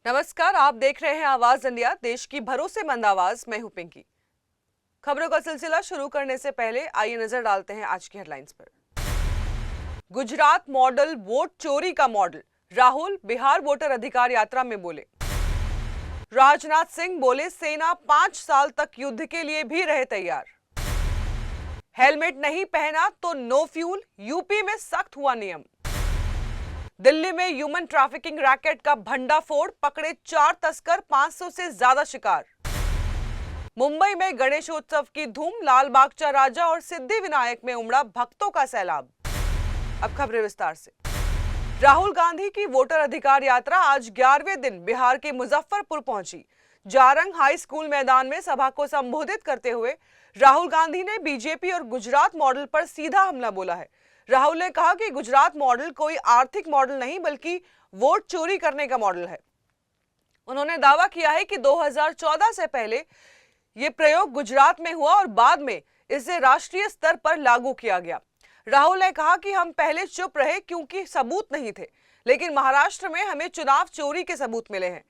नमस्कार, आप देख रहे हैं आवाज इंडिया, देश की भरोसेमंद आवाज। मैं हूं पिंकी। खबरों का सिलसिला शुरू करने से पहले आइए नजर डालते हैं आज की हेडलाइंस पर। गुजरात मॉडल वोट चोरी का मॉडल, राहुल बिहार वोटर अधिकार यात्रा में बोले। राजनाथ सिंह बोले सेना 5 साल तक युद्ध के लिए भी रहे तैयार। हेलमेट नहीं पहना तो नो फ्यूल, यूपी में सख्त हुआ नियम। दिल्ली में ह्यूमन ट्रैफिकिंग रैकेट का भंडाफोड़, पकड़े 4 तस्कर, 500 से ज्यादा शिकार। मुंबई में गणेशोत्सव की धूम, लाल बागचा राजा और सिद्धि विनायक में उमड़ा भक्तों का सैलाब। अब खबरें विस्तार से। राहुल गांधी की वोटर अधिकार यात्रा आज 11वें दिन बिहार के मुजफ्फरपुर पहुंची। जारंग हाई स्कूल मैदान में सभा को संबोधित करते हुए राहुल गांधी ने बीजेपी और गुजरात मॉडल पर सीधा हमला बोला है। राहुल ने कहा कि गुजरात मॉडल कोई आर्थिक मॉडल नहीं बल्कि वोट चोरी करने का मॉडल है। उन्होंने दावा किया है कि 2014 से पहले यह प्रयोग गुजरात में हुआ और बाद में इसे राष्ट्रीय स्तर पर लागू किया गया। राहुल ने कहा कि हम पहले चुप रहे क्योंकि सबूत नहीं थे, लेकिन महाराष्ट्र में हमें चुनाव चोरी के सबूत मिले हैं।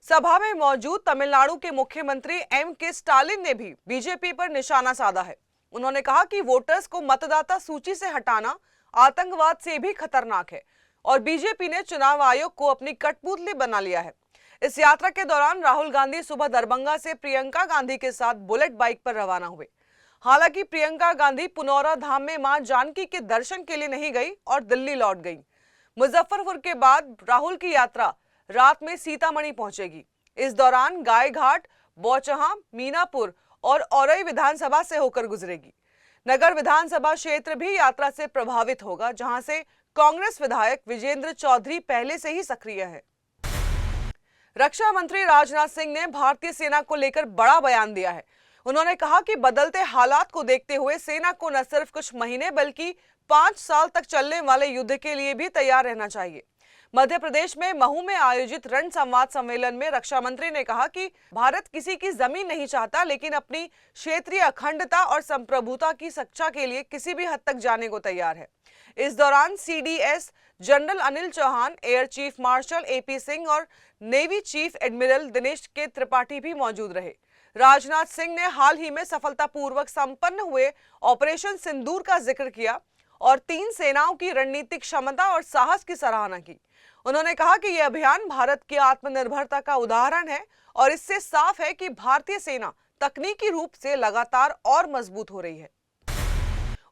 सभा में मौजूद तमिलनाडु के मुख्यमंत्री M.K. स्टालिन ने भी बीजेपी पर निशाना साधा है। उन्होंने कहा कि वोटर्स को मतदाता सूची से हटाना आतंकवाद से भी खतरनाक है और बीजेपी ने चुनाव आयोग को अपनी कठपुतली बना लिया है। इस यात्रा के दौरान राहुल गांधी सुबह दरभंगा से प्रियंका गांधी के साथ बुलेट बाइक पर रवाना हुए। हालांकि प्रियंका गांधी पुनौरा धाम में मां जानकी के दर्शन के लिए नहीं गई और दिल्ली लौट गई। मुजफ्फरपुर के बाद राहुल की यात्रा रात में सीतामढ़ी पहुंचेगी। इस दौरान गायघाट, बौचहा, मीनापुर और औरई विधानसभा से होकर गुजरेगी। नगर विधानसभा क्षेत्र भी यात्रा से प्रभावित होगा, जहां से कांग्रेस विधायक विजेंद्र चौधरी पहले से ही सक्रिय है। रक्षा मंत्री राजनाथ सिंह ने भारतीय सेना को लेकर बड़ा बयान दिया है। उन्होंने कहा कि बदलते हालात को देखते हुए सेना को न सिर्फ कुछ महीने बल्कि 5 साल तक चलने वाले युद्ध के लिए भी तैयार रहना चाहिए। मध्य प्रदेश में महू में आयोजित रण संवाद सम्मेलन में रक्षा मंत्री ने कहा कि भारत किसी की जमीन नहीं चाहता, लेकिन अपनी क्षेत्रीय अखंडता और संप्रभुता की रक्षा के लिए किसी भी हद तक जाने को तैयार है। इस दौरान CDS general Anil Chauhan, air chief marshal AP Singh और नेवी चीफ एडमिरल दिनेश के त्रिपाठी भी मौजूद रहे। राजनाथ सिंह ने हाल ही में सफलतापूर्वक संपन्न हुए ऑपरेशन सिंदूर का जिक्र किया और 3 सेनाओं की रणनीतिक क्षमता और साहस की सराहना की। उन्होंने कहा कि यह अभियान भारत की आत्मनिर्भरता का उदाहरण है और इससे साफ है कि भारतीय सेना तकनीकी रूप से लगातार और मजबूत हो रही है।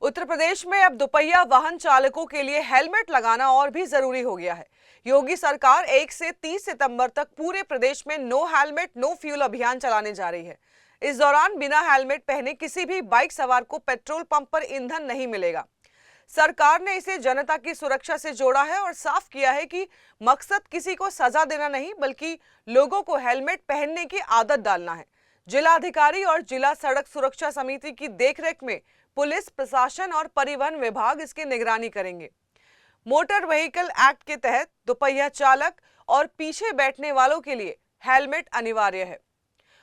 उत्तर प्रदेश में अब दुपहिया वाहन चालकों के लिए हेलमेट लगाना और भी जरूरी हो गया है। योगी सरकार 1 से 30 सितंबर तक पूरे प्रदेश में नो हेलमेट नो फ्यूल अभियान चलाने जा रही है। इस दौरान बिना हेलमेट पहने किसी भी बाइक सवार को पेट्रोल पंप पर ईंधन नहीं मिलेगा। सरकार ने इसे जनता की सुरक्षा से जोड़ा है और साफ किया है कि मकसद किसी को सजा देना नहीं बल्कि लोगों को हेलमेट पहनने की आदत डालना है। जिला अधिकारी और जिला सड़क सुरक्षा समिति की देखरेख में पुलिस प्रशासन और परिवहन विभाग इसकी निगरानी करेंगे। मोटर व्हीकल एक्ट के तहत दुपहिया चालक और पीछे बैठने वालों के लिए हेलमेट अनिवार्य है।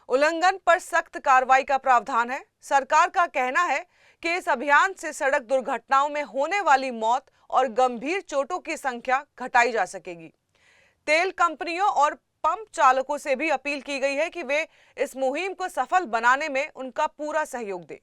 उल्लंघन पर सख्त कार्रवाई का प्रावधान है। सरकार का कहना है कि इस अभियान से सड़क दुर्घटनाओं में होने वाली मौत और गंभीर चोटों की संख्या घटाई जा सकेगी। तेल कंपनियों और पंप चालकों से भी अपील की गई है कि वे इस मुहिम को सफल बनाने में उनका पूरा सहयोग दें।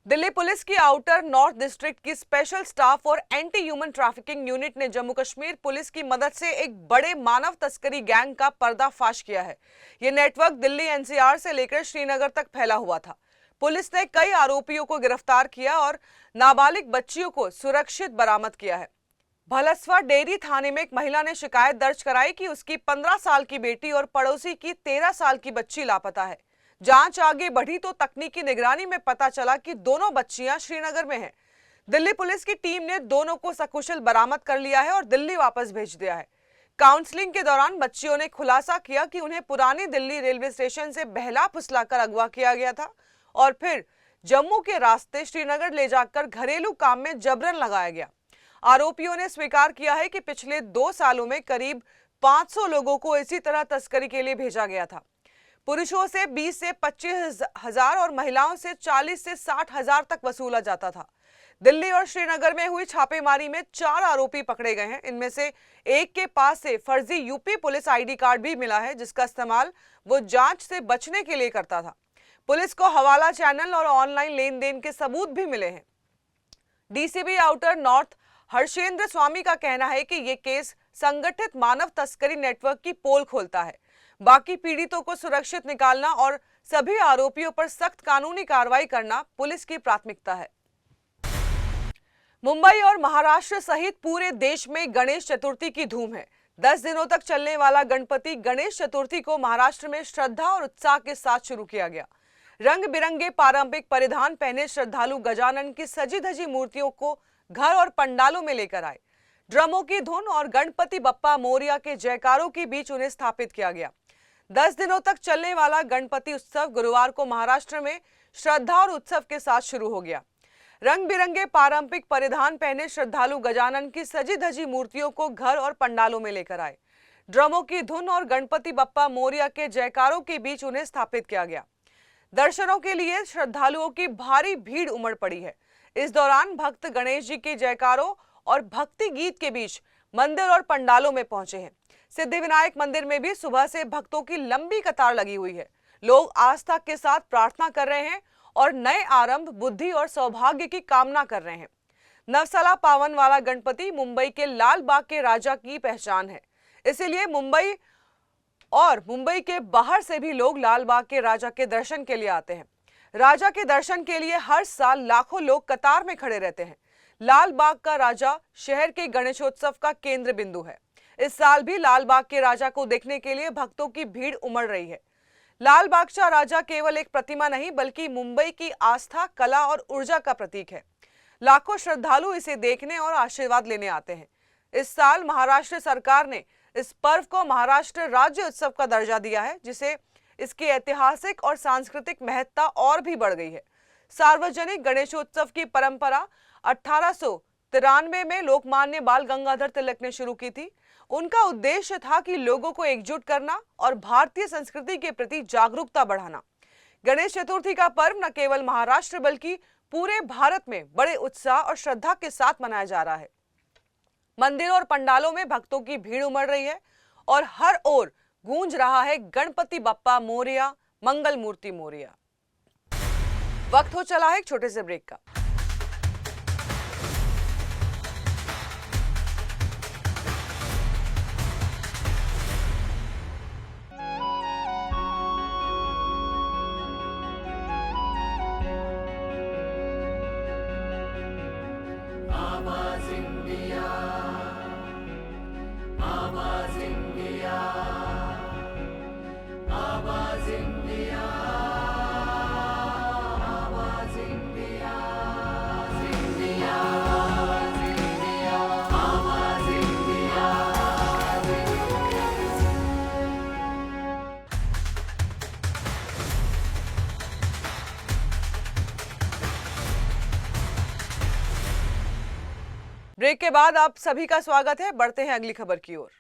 दिल्ली पुलिस की आउटर नॉर्थ डिस्ट्रिक्ट की स्पेशल स्टाफ और एंटी ह्यूमन ट्रैफिकिंग यूनिट ने जम्मू कश्मीर पुलिस की मदद से एक बड़े मानव तस्करी गैंग का पर्दाफाश किया है। यह नेटवर्क दिल्ली NCR से लेकर श्रीनगर तक फैला हुआ था। पुलिस ने कई आरोपियों को गिरफ्तार किया और नाबालिग बच्चियों को सुरक्षित बरामद किया है। भलसवा डेयरी थाने में एक महिला ने शिकायत दर्ज कराई कि उसकी 15 साल की बेटी और पड़ोसी की 13 साल की बच्ची लापता है। जांच आगे बढ़ी तो तकनीकी निगरानी में पता चला कि दोनों बच्चियां श्रीनगर में हैं। दिल्ली पुलिस की टीम ने दोनों को सकुशल बरामद कर लिया है और दिल्ली वापस भेज दिया है। काउंसलिंग के दौरान बच्चियों ने खुलासा किया कि उन्हें पुरानी दिल्ली रेलवे स्टेशन से बहला फुसलाकर अगवा किया गया था और फिर जम्मू के रास्ते श्रीनगर ले जाकर घरेलू काम में जबरन लगाया गया। आरोपियों ने स्वीकार किया है कि पिछले 2 सालों में करीब 500 लोगों को इसी तरह तस्करी के लिए भेजा गया था। पुरुषों से 20 से 25 हजार और महिलाओं से 40 से 60 हजार तक वसूला जाता था। दिल्ली और श्रीनगर में हुई छापेमारी में 4 आरोपी पकड़े गए हैं। इनमें से एक के पास से फर्जी यूपी पुलिस आईडी कार्ड भी मिला है, जिसका इस्तेमाल वो जांच से बचने के लिए करता था। पुलिस को हवाला चैनल और ऑनलाइन लेन देन के सबूत भी मिले हैं। डीसीपी आउटर नॉर्थ हर्षेंद्र स्वामी का कहना है कि ये केस संगठित मानव तस्करी नेटवर्क की पोल खोलता है। बाकी पीड़ितों को सुरक्षित निकालना और सभी आरोपियों पर सख्त कानूनी कार्रवाई करना पुलिस की प्राथमिकता है। मुंबई और महाराष्ट्र सहित पूरे देश में गणेश चतुर्थी की धूम है। 10 दिनों तक चलने वाला गणपति गणेश चतुर्थी को महाराष्ट्र में श्रद्धा और उत्साह के साथ शुरू किया गया। रंग बिरंगे पारंपरिक परिधान पहने श्रद्धालु गजानन की सजी धजी मूर्तियों को घर और पंडालों में लेकर आए। ड्रमों की धुन और गणपति बप्पा मोरिया के जयकारों के बीच उन्हें स्थापित किया गया। 10 दिनों तक चलने वाला गणपति उत्सव गुरुवार को महाराष्ट्र में श्रद्धा और उत्सव के साथ शुरू हो गया। रंग बिरंगे पारंपरिक परिधान पहने श्रद्धालु गजानन की सजी धजी मूर्तियों को घर और पंडालों में लेकर आए। ड्रमों की धुन और गणपति बप्पा मोरिया के जयकारों के बीच उन्हें स्थापित किया गया। दर्शनों के लिए श्रद्धालुओं की भारी भीड़ उमड़ पड़ी है। इस दौरान भक्त गणेश जी के जयकारों और भक्ति गीत के बीच मंदिर और पंडालों में पहुंचे हैं। सिद्धिविनायक मंदिर में भी सुबह से भक्तों की लंबी कतार लगी हुई है। लोग आस्था के साथ प्रार्थना कर रहे हैं और नए आरंभ, बुद्धि और सौभाग्य की कामना कर रहे हैं। नवसला पावन वाला गणपति मुंबई के लाल बाग के राजा की पहचान है, इसीलिए मुंबई के बाहर से भी लोग लाल बाग के राजा के दर्शन के लिए आते हैं। राजा के दर्शन के लिए हर साल लाखों लोग कतार में खड़े रहते हैं। लाल बाग का राजा शहर के गणेशोत्सव का केंद्र बिंदु है। इस साल भी लाल बाग के राजा को देखने के लिए भक्तों की भीड़ उमड़ रही है। लाल बादशाह राजा केवल एक प्रतिमा नहीं, बल्कि मुंबई की आस्था, कला और ऊर्जा का प्रतीक है। लाखों श्रद्धालु इसे देखने और आशीर्वाद लेने आते हैं। इस साल महाराष्ट्र सरकार ने इस पर्व को महाराष्ट्र राज्य उत्सव का दर्जा दिया है, जिसे इसकी ऐतिहासिक और सांस्कृतिक महत्ता और भी बढ़ गई है। सार्वजनिक गणेशोत्सव की परंपरा 1893 में लोकमान्य बाल गंगाधर तिलक ने शुरू की थी। उनका उद्देश्य था कि लोगों को एकजुट करना और भारतीय संस्कृति के प्रति जागरूकता बढ़ाना। गणेश चतुर्थी का पर्व न केवल महाराष्ट्र बल्कि पूरे भारत में बड़े उत्साह और श्रद्धा के साथ मनाया जा रहा है। मंदिरों और पंडालों में भक्तों की भीड़ उमड़ रही है और हर ओर गूंज रहा है गणपति बप्पा मोरिया, मंगल मूर्ति मोरिया। वक्त हो चला है एक छोटे से ब्रेक का। ब्रेक के बाद आप सभी का स्वागत है। बढ़ते हैं अगली खबर की ओर।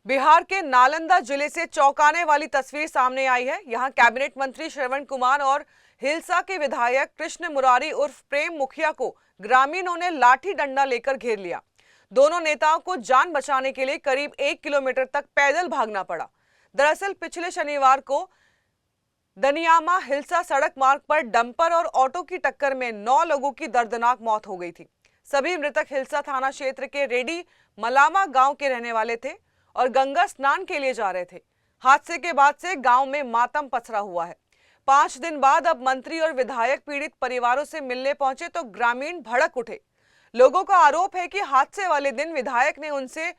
बिहार के नालंदा जिले से चौंकाने वाली तस्वीर सामने आई है। यहां कैबिनेट मंत्री श्रवण कुमार और हिलसा के विधायक कृष्ण मुरारी उर्फ प्रेम मुखिया को ग्रामीणों ने लाठी डंडा लेकर घेर लिया। दोनों नेताओं को जान बचाने के लिए करीब 1 किलोमीटर तक पैदल भागना पड़ा। दरअसल पिछले शनिवार को दनियामा हिलसा सड़क मार्ग पर डंपर और ऑटो की टक्कर में 9 लोगों की दर्दनाक मौत हो गई थी। सभी मृतक हिलसा थाना क्षेत्र के रेडी मलामा गांव के रहने वाले थे और गंगा स्नान के लिए जा रहे थे। हादसे के बाद से गांव में मातम पसरा हुआ है। 5 दिन बाद अब मंत्री और विधायक पीड़ित परिवारों से मिलने पहुंचे तो ग्रामीण भड़क उठे। लोगों का आरोप है कि हादसे वाले दिन विधायक ने उनसे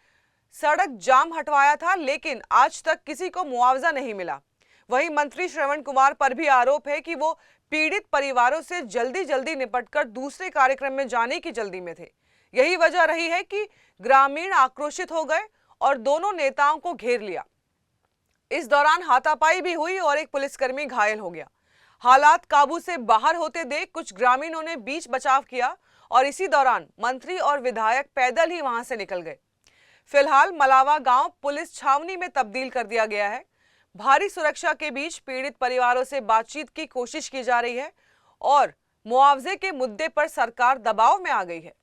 सड़क जाम हटवाया था, लेकिन आज तक किसी को मुआवजा नहीं मिला। वहीं मंत्री श्रवण कुमार पर भी आरोप है कि वो पीड़ित परिवारों से जल्दी निपटकर दूसरे कार्यक्रम में जाने की जल्दी में थे। यही वजह रही है कि ग्रामीण आक्रोशित हो गए और दोनों नेताओं को घेर लिया। इस दौरान हाथापाई भी हुई और एक पुलिसकर्मी घायल हो गया। हालात काबू से बाहर होते देख कुछ ग्रामीणों ने बीच बचाव किया और इसी दौरान मंत्री और विधायक पैदल ही वहां से निकल गए। फिलहाल मलावा गांव पुलिस छावनी में तब्दील कर दिया गया है। भारी सुरक्षा के बीच पीड़ित परिवारों से बातचीत की कोशिश की जा रही है और मुआवजे के मुद्दे पर सरकार दबाव में आ गई है।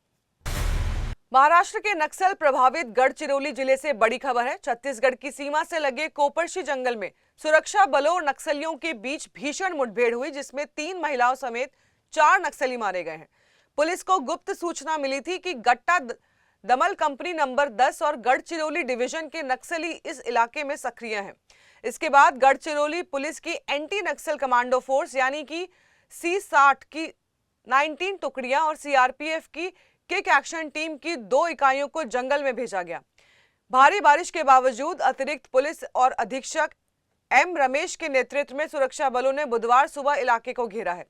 महाराष्ट्र के नक्सल प्रभावित गढ़चिरौली जिले से बड़ी खबर है। छत्तीसगढ़ की सीमा से लगे कोपरशी जंगल में सुरक्षा बलों और नक्सलियों के बीच भीषण मुठभेड़ हुई, जिसमें 3 महिलाओं समेत 4 नक्सली मारे गए हैं। पुलिस को गुप्त सूचना मिली थी कि गट्टा दमल कंपनी नंबर 10 और गढ़चिरौली डिवीजन के नक्सली इस इलाके में सक्रिय हैं। इसके बाद गढ़चिरौली पुलिस की एंटी नक्सल कमांडो फोर्स यानी कि C60 की 19 टुकड़ियां और सीआरपीएफ की किक एक्शन टीम की 2 इकाइयों को जंगल में भेजा गया। भारी बारिश के बावजूद अतिरिक्त पुलिस और अधीक्षक एम रमेश के नेतृत्व में सुरक्षा बलों ने बुधवार सुबह इलाके को घेरा है।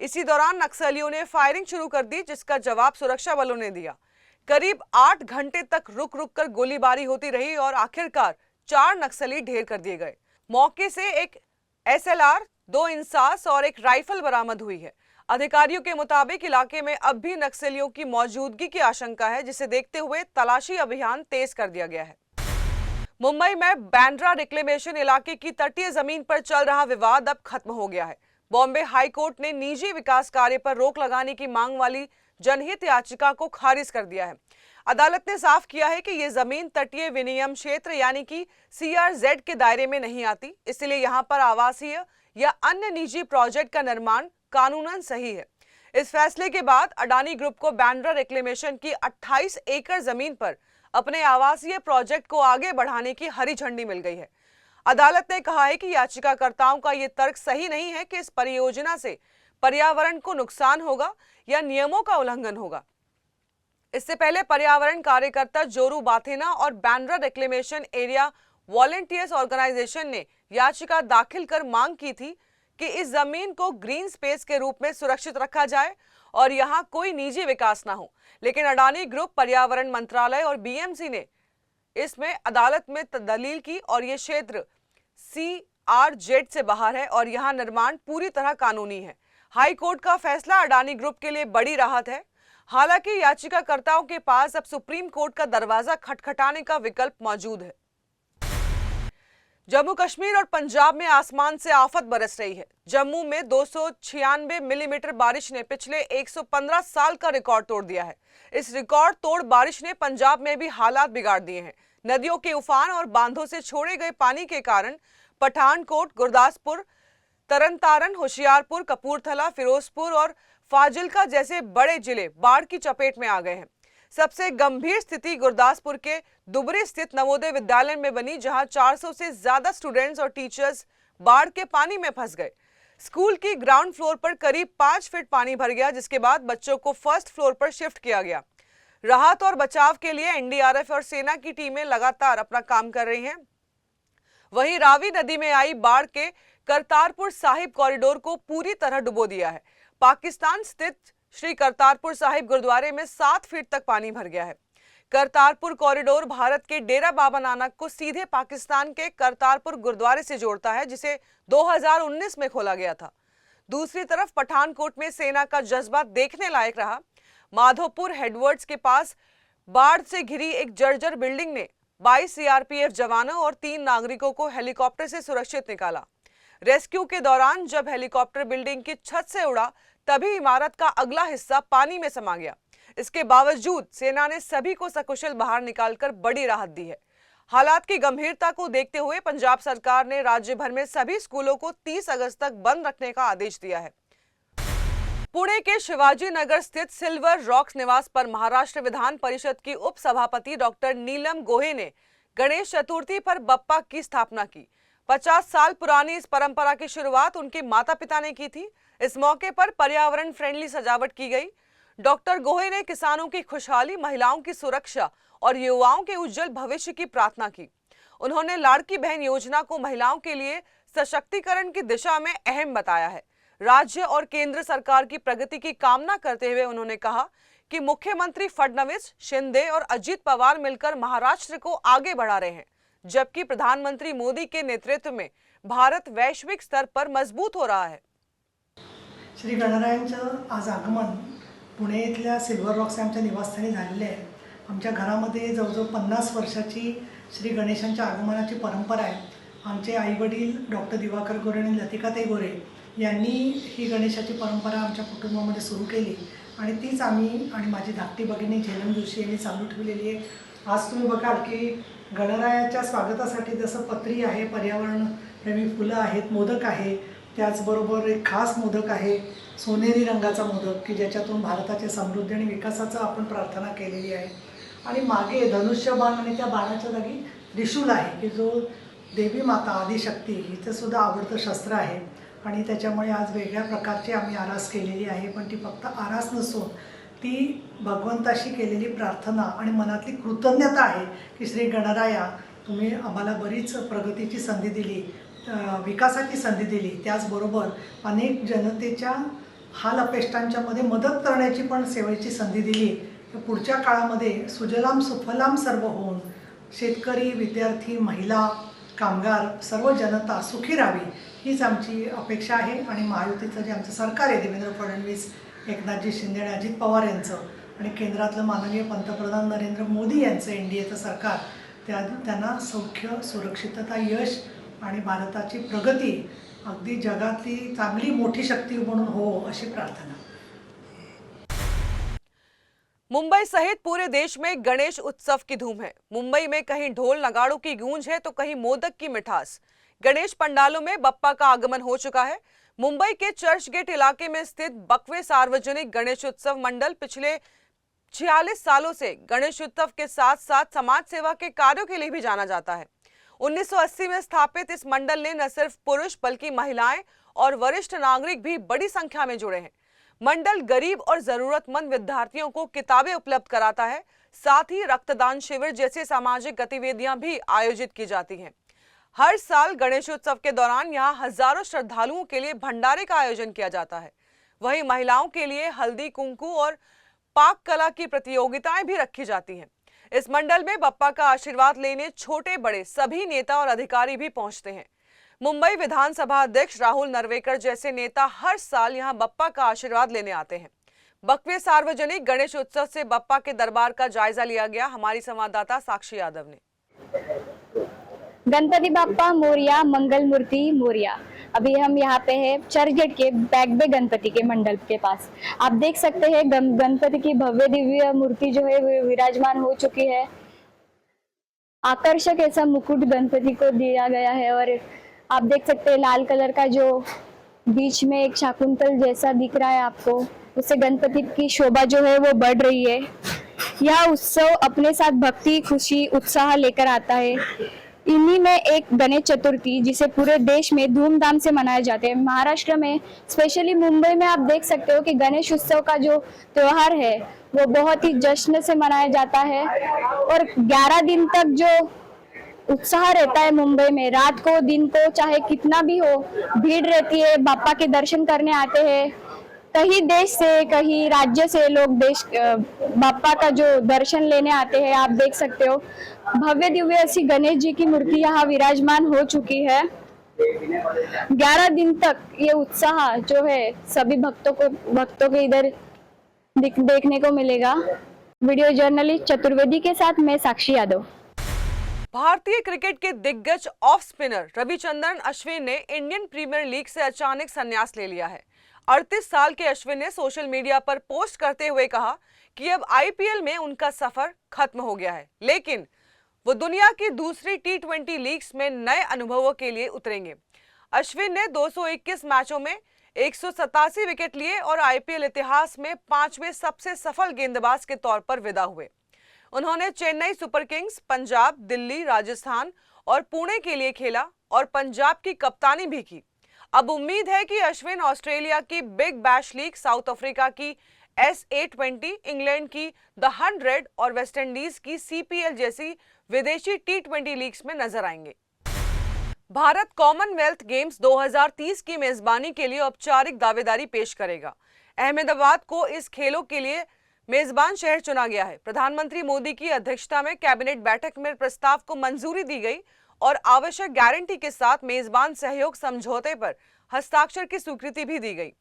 इसी दौरान नक्सलियों ने फायरिंग शुरू कर दी, जिसका जवाब सुरक्षा बलों ने दिया। करीब 8 घंटे तक रुक रुक कर गोलीबारी होती रही और आखिरकार 4 नक्सली ढेर कर दिए गए। मौके से एक SLR, 2 इंसास और एक राइफल बरामद हुई है। अधिकारियों के मुताबिक इलाके में अब भी नक्सलियों की मौजूदगी की आशंका है, जिसे देखते हुए तलाशी अभियान तेज कर दिया गया है। मुंबई में बांद्रा रिक्लेमेशन इलाके की तटीय जमीन पर चल रहा विवाद अब खत्म हो गया है। बॉम्बे हाई कोर्ट ने निजी विकास कार्य पर रोक लगाने की मांग वाली जनहित याचिका को खारिज कर दिया है। अदालत ने साफ किया है कि यह जमीन तटीय विनियम क्षेत्र यानी कि CRZ के दायरे में नहीं आती, इसलिए यहां पर आवासीय या अन्य निजी प्रोजेक्ट का निर्माण कानूनन सही है। इस फैसले के बाद अडानी ग्रुप को बांद्रा रिक्लेमेशन की 28 एकड़ जमीन पर अपने आवासीय प्रोजेक्ट को आगे बढ़ाने की हरी झंडी मिल गई है। अदालत ने कहा है कि याचिकाकर्ताओं का यह तर्क सही नहीं है कि इस परियोजना से पर्यावरण को नुकसान होगा या नियमों का उल्लंघन होगा। इससे पहले पर्यावरण कार्यकर्ता जोरू बाथेना और Bandra reclamation area volunteers organisation ने याचिका दाखिल कर मांग की थी कि इस जमीन को ग्रीन स्पेस के रूप में सुरक्षित रखा जाए और यहां कोई निजी विकास ना हो। लेकिन अडानी ग्रुप, पर्यावरण मंत्रालय और BMC ने इसमें अदालत में दलील की और यह क्षेत्र CRZ से बाहर है और यहां निर्माण पूरी तरह कानूनी है। हाई कोर्ट का फैसला अडानी ग्रुप के लिए बड़ी राहत है। हालांकि याचिकाकर्ताओं के पास अब सुप्रीम कोर्ट का दरवाजा खटखटाने का विकल्प मौजूद है। जम्मू कश्मीर और पंजाब में आसमान से आफत बरस रही है। जम्मू में 296 मिलीमीटर बारिश ने पिछले 115 साल का रिकॉर्ड तोड़ दिया है। इस रिकॉर्ड तोड़ बारिश ने पंजाब में भी हालात बिगाड़ दिए हैं। नदियों के उफान और बांधों से छोड़े गए पानी के कारण पठानकोट, गुरदासपुर, तरनतारन, होशियारपुर, कपूरथला, फिरोजपुर और फाजिल्का जैसे बड़े जिले बाढ़ की चपेट में आ गए हैं। सबसे गंभीर स्थिति गुरदासपुर के दुबरी स्थित नवोदय विद्यालय में बनी, जहां 400 से ज्यादा स्टूडेंट्स और टीचर्स बाढ़ के पानी में फंस गए। स्कूल की ग्राउंड फ्लोर पर करीब 5 फीट पानी भर गया, जिसके बाद बच्चों को फर्स्ट फ्लोर पर शिफ्ट किया गया। राहत और बचाव के लिए NDRF और सेना की टीमें लगातार अपना काम कर रही हैं। वहीं रावी नदी में आई बाढ़ के करतारपुर साहिब कॉरिडोर को पूरी तरह डुबो दिया है। पाकिस्तान स्थित श्री करतारपुर साहिब गुरुद्वारे में 7 फीट तक पानी भर गया है। करतारपुर कॉरिडोर भारत के डेरा बाबा नानक को सीधे पाकिस्तान के करतारपुर गुरुद्वारे से जोड़ता है, जिसे 2019 में खोला गया था। दूसरी तरफ पठानकोट में सेना का जज्बा देखने लायक रहा। माधोपुर हेडवर्ड्स के पास बाढ़ से घिरी एक जर्जर बिल्डिंग ने 22 CRPF जवानों और 3 नागरिकों को हेलीकॉप्टर से सुरक्षित निकाला। रेस्क्यू के दौरान जब हेलीकॉप्टर बिल्डिंग की छत से उड़ा, तभी इमारत का अगला हिस्सा पानी में समा गया। इसके बावजूद सेना ने सभी को सकुशल बाहर निकालकर बड़ी राहत दी है। हालात की गंभीरता को देखते हुए पंजाब सरकार ने राज्य भर में सभी स्कूलों को 30 अगस्त तक बंद रखने का आदेश दिया है। पुणे के शिवाजी नगर स्थित सिल्वर रॉक्स निवास पर महाराष्ट्र विधान परिषद की उप सभापति डॉक्टर नीलम गोहे ने गणेश चतुर्थी पर बप्पा की स्थापना की। 50 साल पुरानी इस परंपरा की शुरुआत उनके माता पिता ने की थी। इस मौके पर पर्यावरण फ्रेंडली सजावट की गई। डॉक्टर गोहे ने किसानों की खुशहाली, महिलाओं की सुरक्षा और युवाओं के उज्जवल भविष्य की प्रार्थना की। उन्होंने लाड़की बहन योजना को महिलाओं के लिए सशक्तिकरण की दिशा में अहम बताया है। राज्य और केंद्र सरकार की प्रगति की कामना करते हुए उन्होंने कहा कि मुख्यमंत्री फडणवीस, शिंदे और अजित पवार मिलकर महाराष्ट्र को आगे बढ़ा रहे हैं, जबकि प्रधानमंत्री मोदी के नेतृत्व में भारत वैश्विक स्तर पर मजबूत हो रहा है। श्री गणरायांचं आज आगमन पुणे इथल्या सिल्वर रॉक्स आमच्या निवासस्थानी झालेले आहे। आमच्या घरामध्ये जवळजवळ 50 वर्षाची श्री गणेशांच्या आगमनाची परंपरा आहे। आमचे आईवडील डॉक्टर दिवाकर गोरे आणि लतिकाताई गोरे यांनी ही गणेशाची परंपरा आमच्या कुटुंबामध्ये सुरू केली आणि तीच आम्ही आणि माझी धाकटी भगिनी झेलम जोशी यांनी चालू ठेवलेली आहे. आज तुम्ही बघाल की गणरायाच्या स्वागतासाठी जसं पत्री आहे, पर्यावरणप्रेमी फुलं आहेत, मोदक आहे, त्याचबरोबर एक खास मोदक आहे सोनेरी रंगाचा मोदक की ज्याच्यातून भारताच्या समृद्धी आणि विकासाचं आपण प्रार्थना केलेली आहे. आणि मागे धनुष्यबाण आणि त्या बाणाच्या जागी त्रिशूल आहे की जो देवी माता आदिशक्ती हिचं सुद्धा आवडतं शस्त्र आहे आणि त्याच्यामुळे आज वेगळ्या प्रकारची आम्ही आरास केलेली आहे. पण ती फक्त आरास नसून ती भगवंताशी केलेली प्रार्थना आणि मनातली कृतज्ञता आहे की श्री गणराया तुम्ही आम्हाला बरीच प्रगतीची संधी दिली, विकासाची संधी दिली, त्याचबरोबर अनेक जनतेच्या हाल अपेष्टांच्यामध्ये मदत करण्याची पण सेवेची संधी दिली. पुढच्या काळामध्ये सुजलाम सुफलाम सर्व होऊन शेतकरी, विद्यार्थी, महिला, कामगार, सर्व जनता सुखी राहावी हीच आमची अपेक्षा आहे. आणि महायुतीचं जे आमचं सरकार आहे, देवेंद्र फडणवीस, एकनाथजी शिंदे आणि अजित पवार यांचं आणि केंद्रातलं माननीय पंतप्रधान नरेंद्र मोदी यांचं एनडीएचं सरकार, त्यांना सौख्य, सुरक्षितता, यश आणि भारताची प्रगती अगदी जगातली चांगली मोठी शक्ती म्हणून हो अशी प्रार्थना. मुंबई सहित पूरे देश में गणेश उत्सव की धूम है। मुंबई में कहीं ढोल नगाड़ों की गूंज है तो कहीं मोदक की मिठास। गणेश पंडालों में बप्पा का आगमन हो चुका है। मुंबई के चर्च गेट इलाके में स्थित बकवे सार्वजनिक गणेश उत्सव मंडल पिछले 46 सालों से गणेश उत्सव के साथ साथ समाज सेवा के कार्यों के लिए भी जाना जाता है। 1980 में स्थापित इस मंडल ने न सिर्फ पुरुष बल्कि महिलाएं और वरिष्ठ नागरिक भी बड़ी संख्या में जुड़े हैं। मंडल गरीब और जरूरतमंद विद्यार्थियों को किताबें उपलब्ध कराता है। साथ ही रक्तदान शिविर जैसी सामाजिक गतिविधियां भी आयोजित की जाती हैं। हर साल गणेशोत्सव के दौरान यहां हजारों श्रद्धालुओं के लिए भंडारे का आयोजन किया जाता है। वहीं महिलाओं के लिए हल्दी कुंकू और पाक कला की प्रतियोगिताएं भी रखी जाती हैं। इस मंडल में बप्पा का आशीर्वाद लेने छोटे बड़े सभी नेता और अधिकारी भी पहुंचते हैं। मुंबई विधानसभा अध्यक्ष राहुल नरवेकर जैसे नेता हर साल यहां बप्पा का आशीर्वाद लेने आते हैं। बकवे सार्वजनिक गणेश उत्सव से बप्पा के दरबार का जायजा लिया गया। हमारी संवाददाता साक्षी यादव ने। गणपति बाप्पा मोरिया, मंगल मूर्ति मोरिया। अभी हम यहाँ पे है चर्च गेट के बैक बे गणपति के मंडल के पास। आप देख सकते हैं गणपति की भव्य दिव्य मूर्ति जो है वो विराजमान हो चुकी है। आकर्षक ऐसा मुकुट गणपति को दिया गया है और आप देख सकते हैं लाल कलर का जो बीच में एक शाकुंतल जैसा दिख रहा है आपको, उससे गणपति की शोभा जो है वो बढ़ रही है। यह उत्सव अपने साथ भक्ति, खुशी, उत्साह लेकर आता है। इन्हीं में एक गणेश चतुर्थी जिसे पूरे देश में धूमधाम से मनाए जाते हैं। महाराष्ट्र में स्पेशली मुंबई में आप देख सकते हो कि गणेश उत्सव का जो त्योहार है वो बहुत ही जश्न से मनाया जाता है और 11 दिन तक जो उत्साह रहता है मुंबई में, रात को दिन को चाहे कितना भी हो भीड़ रहती है। बाप्पा के दर्शन करने आते हैं, कहीं देश से कहीं राज्य से लोग बाप्पा का जो दर्शन लेने आते हैं। आप देख सकते हो भव्य दिव्य ऐसी गणेश जी की मूर्ति यहाँ विराजमान हो चुकी है। 11 दिन तक ये उत्साह जो है सभी भक्तों के इधर देखने को मिलेगा। वीडियो जर्नलिस्ट चतुर्वेदी के साथ मैं साक्षी यादव। भारतीय क्रिकेट के दिग्गज ऑफ स्पिनर रविचंद्रन अश्विन ने इंडियन प्रीमियर लीग से अचानक संन्यास ले लिया है। 38 साल के अश्विन ने सोशल मीडिया पर पोस्ट करते हुए कहा कि अब आईपीएल में उनका सफर खत्म हो गया है, लेकिन वो दुनिया की दूसरी टी20 लीग्स में नए अनुभवों के लिए उतरेंगे। अश्विन ने 221 मैचों में 187 विकेट लिए और आईपीएल इतिहास में 5वें सबसे सफल गेंदबाज के तौर पर विदा हुए। उन्होंने चेन्नई सुपर किंग्स, पंजाब, दिल्ली, राजस्थान और पुणे के लिए खेला और पंजाब की कप्तानी भी की। अब उम्मीद है कि अश्विन ऑस्ट्रेलिया की big bash league, south Africa की SA20, इंग्लैंड की द 100 और वेस्टइंडीज की CPL जैसी विदेशी टी20 लीग्स में नजर आएंगे। भारत कॉमनवेल्थ गेम्स 2030 की मेजबानी के लिए औपचारिक दावेदारी पेश करेगा। अहमदाबाद को इस खेलों के लिए मेजबान शहर चुना गया है। प्रधानमंत्री मोदी की अध्यक्षता में कैबिनेट बैठक में प्रस्ताव को मंजूरी दी गई और आवश्यक गारंटी के साथ मेजबान सहयोग समझौते पर हस्ताक्षर की स्वीकृति भी दी गई।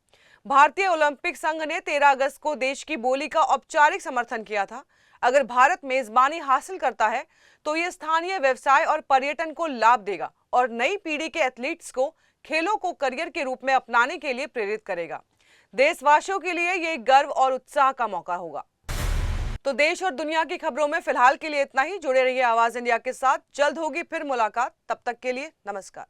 भारतीय ओलंपिक संघ ने 13 अगस्त को देश की बोली का औपचारिक समर्थन किया था। अगर भारत मेजबानी हासिल करता है तो ये स्थानीय व्यवसाय और पर्यटन को लाभ देगा और नई पीढ़ी के एथलीट्स को खेलों को करियर के रूप में अपनाने के लिए प्रेरित करेगा। देशवासियों के लिए ये गर्व और उत्साह का मौका होगा। तो देश और दुनिया की खबरों में फिलहाल के लिए इतना ही। जुड़े रहिए आवाज इंडिया के साथ, जल्द होगी फिर मुलाकात। तब तक के लिए नमस्कार।